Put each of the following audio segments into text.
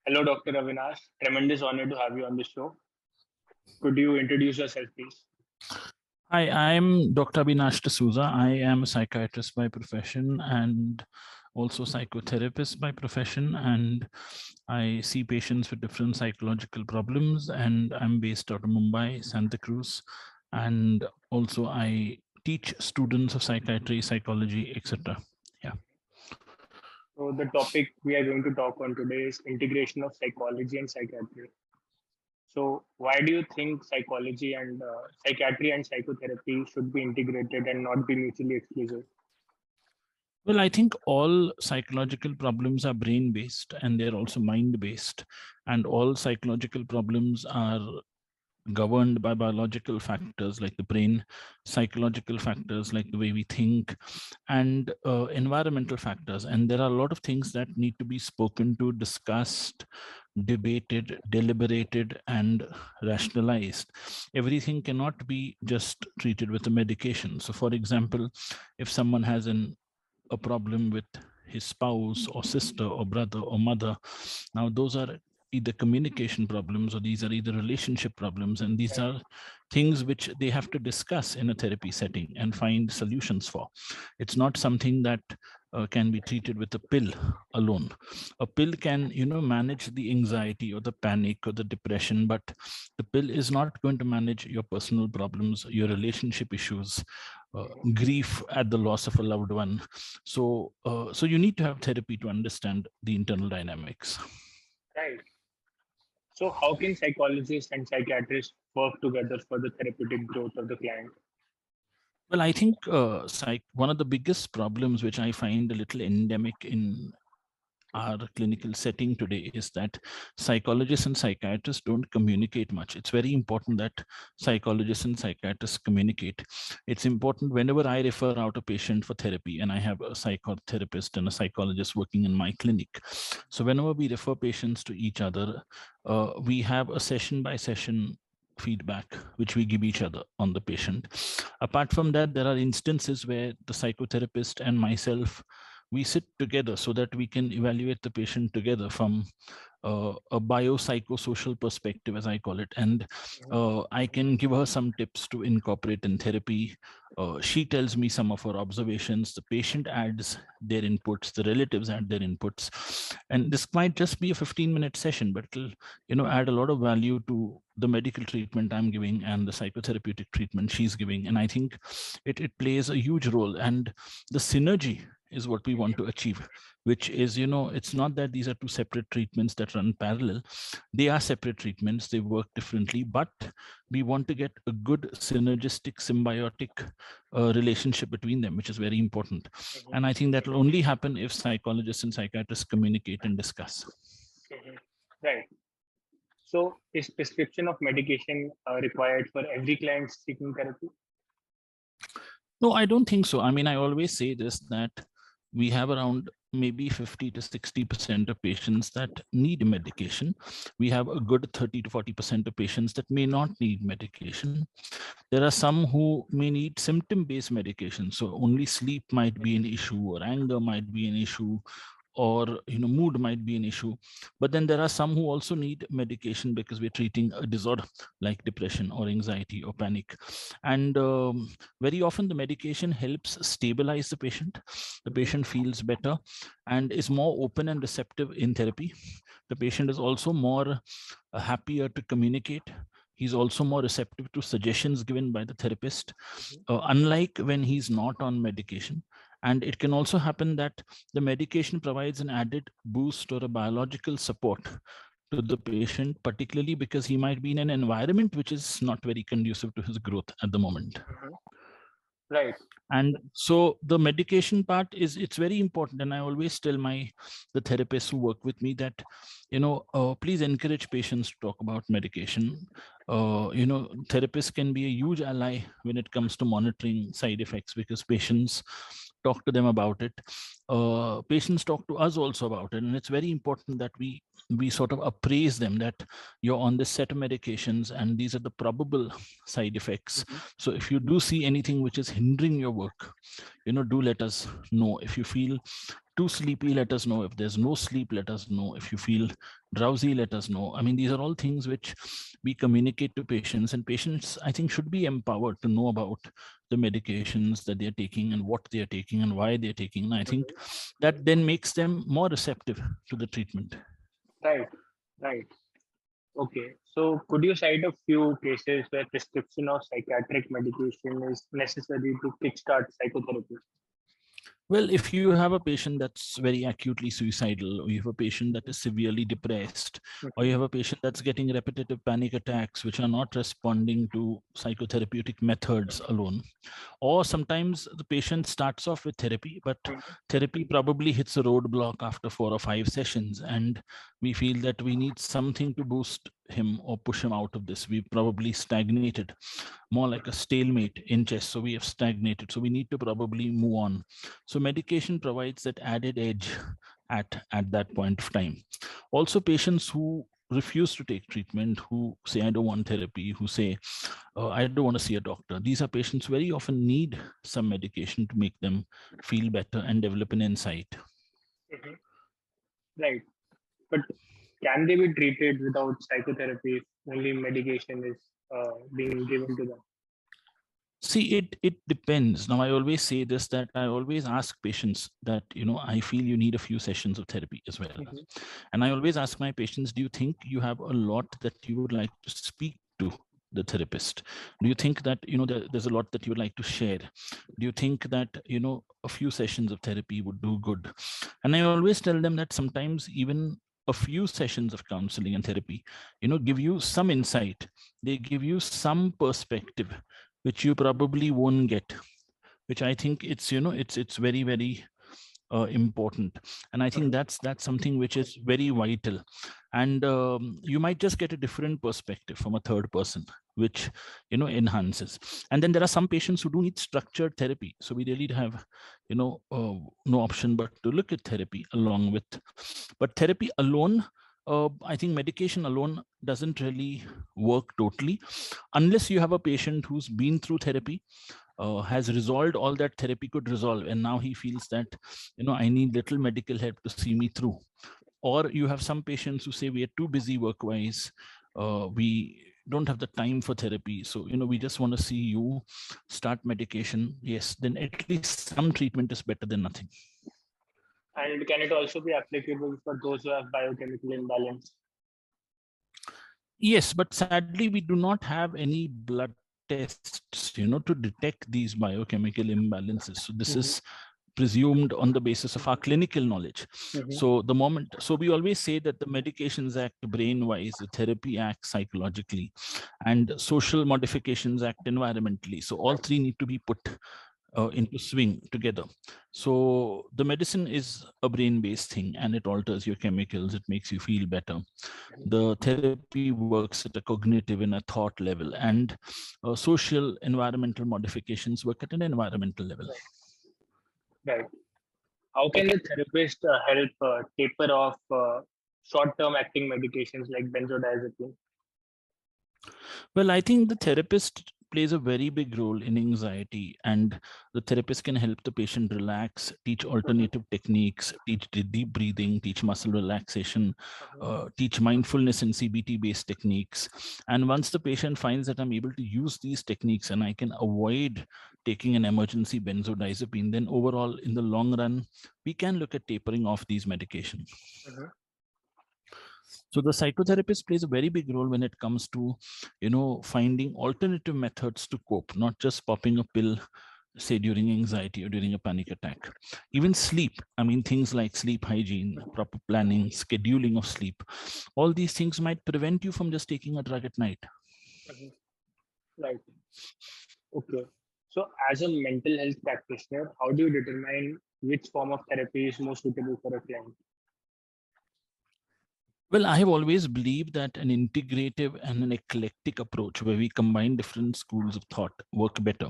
Hello, Dr. Avinash. Tremendous honor to have you on the show. Could you introduce yourself, please? Hi, I'm Dr. Avinash D'Souza. I am a psychiatrist by profession and also psychotherapist by profession. And I see patients with different psychological problems. And I'm based out of Mumbai, Santa Cruz. And also I teach students of psychiatry, psychology, etc. Yeah. So the topic we are going to talk on today is integration of psychology and psychiatry. So why do you think psychology and psychiatry and psychotherapy should be integrated and not be mutually exclusive? Well, I think all psychological problems are brain-based and they're also mind-based. And all psychological problems are governed by biological factors like the brain, psychological factors like the way we think, and environmental factors. And there are a lot of things that need to be spoken to, discussed, debated, deliberated, and rationalized. Everything cannot be just treated with a medication. So, for example, if someone has a problem with his spouse or sister or brother or mother, now those are either communication problems or these are either relationship problems, and these are things which they have to discuss in a therapy setting and find solutions for. It's not something that can be treated with a pill alone. A pill can, manage the anxiety or the panic or the depression, but the pill is not going to manage your personal problems, your relationship issues, grief at the loss of a loved one. So you need to have therapy to understand the internal dynamics. Right. So how can psychologists and psychiatrists work together for the therapeutic growth of the client? Well, I think one of the biggest problems which I find a little endemic in our clinical setting today is that psychologists and psychiatrists don't communicate much. It's very important that psychologists and psychiatrists communicate. It's important whenever I refer out a patient for therapy, and I have a psychotherapist and a psychologist working in my clinic. So whenever we refer patients to each other, we have a session by session feedback which we give each other on the patient. Apart from that, there are instances where the psychotherapist and myself, we sit together so that we can evaluate the patient together from a biopsychosocial perspective, as I call it. And I can give her some tips to incorporate in therapy. She tells me some of her observations. The patient adds their inputs. The relatives add their inputs. And this might just be a 15-minute session, but it'll, add a lot of value to the medical treatment I'm giving and the psychotherapeutic treatment she's giving. And I think it plays a huge role. And the synergy is what we want to achieve, which is, it's not that these are two separate treatments that run parallel. They are separate treatments, they work differently, but we want to get a good synergistic, symbiotic relationship between them, which is very important. And I think that will only happen if psychologists and psychiatrists communicate and discuss. Right. So is prescription of medication required for every client seeking therapy? No, I don't think so. I mean, I always say this, that we have around maybe 50 to 60% of patients that need medication. We have a good 30 to 40% of patients that may not need medication. There are some who may need symptom-based medication. So only sleep might be an issue, or anger might be an issue, or mood might be an issue. But then there are some who also need medication because we're treating a disorder like depression or anxiety or panic. And very often the medication helps stabilize the patient feels better and is more open and receptive in therapy. The patient is also more happier to communicate. He's also more receptive to suggestions given by the therapist, unlike when he's not on medication. And it can also happen that the medication provides an added boost or a biological support to the patient, particularly because he might be in an environment which is not very conducive to his growth at the moment. Right. And so the medication part it's very important. And I always tell the therapists who work with me that, please encourage patients to talk about medication. Therapists can be a huge ally when it comes to monitoring side effects because patients talk to them about it. patients talk to us also about it, and it's very important that we sort of appraise them that you're on this set of medications and these are the probable side effects. So if you do see anything which is hindering your work, do let us know. If you feel too sleepy, let us know. If there's no sleep, let us know. If you feel drowsy, let us know. I mean, these are all things which we communicate to patients, and patients, I think, should be empowered to know about the medications that they're taking and what they're taking and why they're taking. And I think that then makes them more receptive to the treatment. Right, right. Okay. So could you cite a few cases where prescription of psychiatric medication is necessary to kickstart psychotherapy? Well, if you have a patient that's very acutely suicidal, or you have a patient that is severely depressed, or you have a patient that's getting repetitive panic attacks which are not responding to psychotherapeutic methods alone, or sometimes the patient starts off with therapy, but therapy probably hits a roadblock after 4 or 5 sessions, and we feel that we need something to boost him or push him out of this. We've probably stagnated, more like a stalemate in chess. So we have stagnated. So we need to probably move on. So medication provides that added edge at that point of time. Also, patients who refuse to take treatment, who say, I don't want therapy, who say, I don't want to see a doctor. These are patients who very often need some medication to make them feel better and develop an insight. Right. But can they be treated without psychotherapy if only medication is being given to them? See, it depends. Now, I always say this, that I always ask patients that, I feel you need a few sessions of therapy as well. And I always ask my patients, do you think you have a lot that you would like to speak to the therapist? Do you think that, there's a lot that you would like to share? Do you think that, a few sessions of therapy would do good? And I always tell them that sometimes even a few sessions of counseling and therapy, give you some insight. They give you some perspective which you probably won't get, which I think it's very, very important. And I think that's something which is very vital. And you might just get a different perspective from a third person, which enhances. And then there are some patients who do need structured therapy, so we really have no option but to look at therapy along with. But therapy alone, I think medication alone doesn't really work totally unless you have a patient who's been through therapy, has resolved all that therapy could resolve, and now he feels that I need little medical help to see me through. Or you have some patients who say, we are too busy work wise, we don't have the time for therapy, so we just want to see you start medication. Yes, then at least some treatment is better than nothing. And can it also be applicable for those who have biochemical imbalance? Yes, but sadly we do not have any blood tests to detect these biochemical imbalances. So this is presumed on the basis of our clinical knowledge. So we always say that the medications act brain wise, the therapy acts psychologically, and social modifications act environmentally. So all three need to be put into swing together. So the medicine is a brain-based thing, and it alters your chemicals, it makes you feel better. The therapy works at a cognitive and a thought level, and social environmental modifications work at an environmental level. Right. How can the therapist help taper off short-term acting medications like benzodiazepine? Well, I think the therapist plays a very big role in anxiety, and the therapist can help the patient relax, teach alternative techniques, teach deep breathing, teach muscle relaxation, teach mindfulness and CBT based techniques. And once the patient finds that I'm able to use these techniques and I can avoid taking an emergency benzodiazepine, then overall in the long run we can look at tapering off these medications. So the psychotherapist plays a very big role when it comes to, finding alternative methods to cope, not just popping a pill, say during anxiety or during a panic attack. Even sleep, I mean, things like sleep hygiene, proper planning, scheduling of sleep, all these things might prevent you from just taking a drug at night. Right. Okay. So as a mental health practitioner, how do you determine which form of therapy is most suitable for a client? Well, I have always believed that an integrative and an eclectic approach where we combine different schools of thought work better.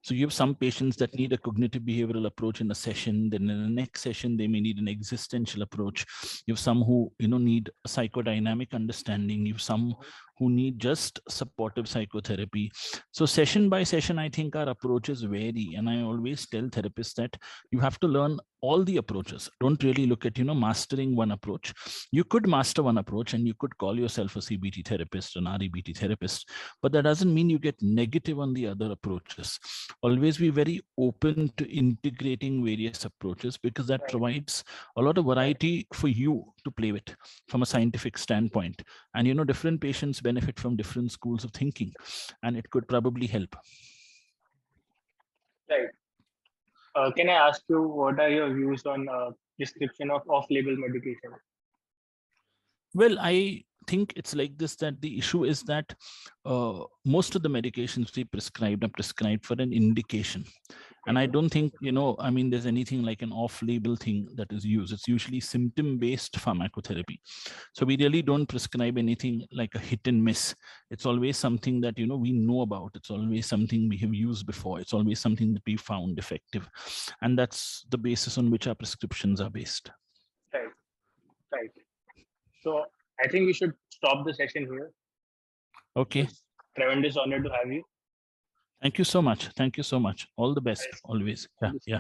So you have some patients that need a cognitive behavioral approach in a session, then in the next session, they may need an existential approach. You have some who, need a psychodynamic understanding. You have some who need just supportive psychotherapy. So session by session, I think our approaches vary. And I always tell therapists that you have to learn all the approaches. Don't really look at, mastering one approach. You could master one approach and you could call yourself a CBT therapist, an REBT therapist, but that doesn't mean you get negative on the other approaches. Always be very open to integrating various approaches, because that provides a lot of variety for you to play with from a scientific standpoint. And, different patients benefit from different schools of thinking, and it could probably help. Right. Can I ask you, what are your views on prescription of off-label medication? Well, I think it's like this, that the issue is that most of the medications we prescribed are prescribed for an indication. And I don't think, there's anything like an off-label thing that is used. It's usually symptom-based pharmacotherapy. So we really don't prescribe anything like a hit and miss. It's always something that, we know about. It's always something we have used before. It's always something that we found effective. And that's the basis on which our prescriptions are based. Right. Right. So I think we should stop the session here. Okay. It's tremendous honor to have you. Thank you so much. Thank you so much. All the best. Always. Yeah.